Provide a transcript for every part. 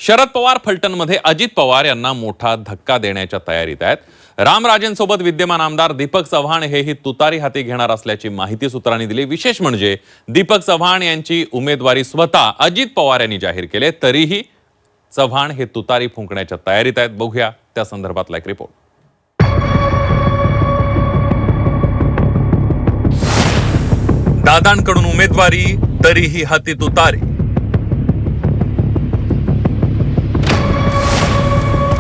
शरद पवार फलटणमध्ये अजित पवार यांना मोठा धक्का देण्याच्या तयारीत आहेत. रामराजेंसोबत विद्यमान आमदार दीपक चव्हाण हेही तुतारी हाती घेणार असल्याची माहिती सूत्रांनी दिली. विशेष म्हणजे दीपक चव्हाण यांची उमेदवारी स्वतः अजित पवार यांनी जाहीर केले, तरीही चव्हाण हे तुतारी फुंकण्याच्या तयारीत आहेत. बघूया त्या संदर्भातला एक रिपोर्ट. दादांकडून उमेदवारी तरीही हाती तुतारी.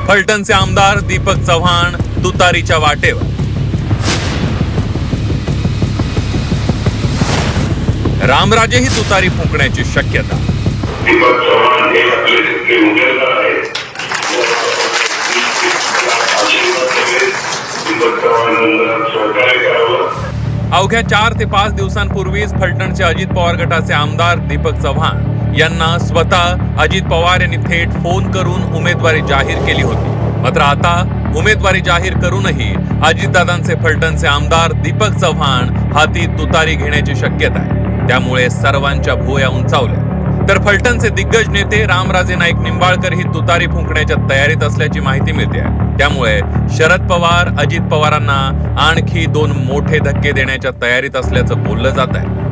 फलटणचे आमदार दीपक चव्हाण तुतारीच्या वाटेवर. रामराजेही तुतारी फुंकण्याची शक्यता. दीपक चव्हाण हे आपले जितके उमेदवार आहेत दीपक चव्हाण सहकार्य करावं. अवघ्या 4 ते 5 दिवसांपूर्वीच फलटणचे अजित पवार गटाचे आमदार दीपक चव्हाण यांना स्वतः अजित पवार यांनी थेट फोन करून उमेदवारी जाहीर केली होती. मात्र आता उमेदवारी जाहीर करूनही अजितदादांचे फलटणचे आमदार दीपक चव्हाण हाती तुतारी घेण्याची शक्यता आहे. त्यामुळे सर्वांच्या भुवया उंचावल्या. तर फलटणचे दिग्गज नेते रामराजे नाईक निंबाळकर ही तुतारी फुंकण्याच्या तयारीत असल्याची माहिती मिळते आहे. त्यामुळे शरद पवार अजित पवारांना आणखी 2 मोठे धक्के देण्याच्या तयारीत असल्याचं बोललं जात आहे.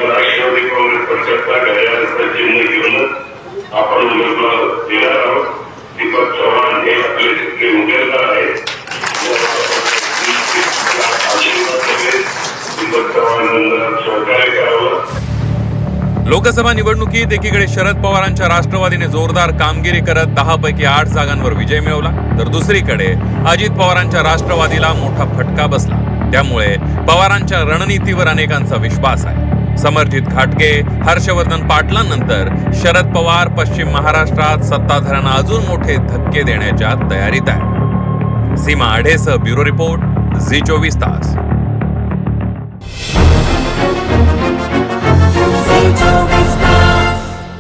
राष्ट्रवादी काँग्रेस पक्षाचा घड्याळाचा चिन्ह घेऊनच आपण उमेदवार देणार आहोत. दीपक चव्हाण हे आपले जितके उमेदवार आहेत दीपक चव्हाण सहकार्य करावं. लोकसभा निवडणुकीत एकीकडे शरद पवारांच्या राष्ट्रवादीने जोरदार कामगिरी करत 10 पैकी 8 जागांवर विजय मिळवला, तर दुसरीकडे अजित पवारांच्या राष्ट्रवादीला मोठा फटका बसला. त्यामुळे पवारांच्या रणनीतीवर अनेकांचा विश्वास आहे. समर्जित घाटगे, हर्षवर्धन पाटलांनंतर शरद पवार पश्चिम महाराष्ट्रात सत्ताधाऱ्यांना अजून मोठे धक्के देण्याच्या तयारीत आहे. सीमा आढेसह ब्युरो रिपोर्ट, झी 24 तास.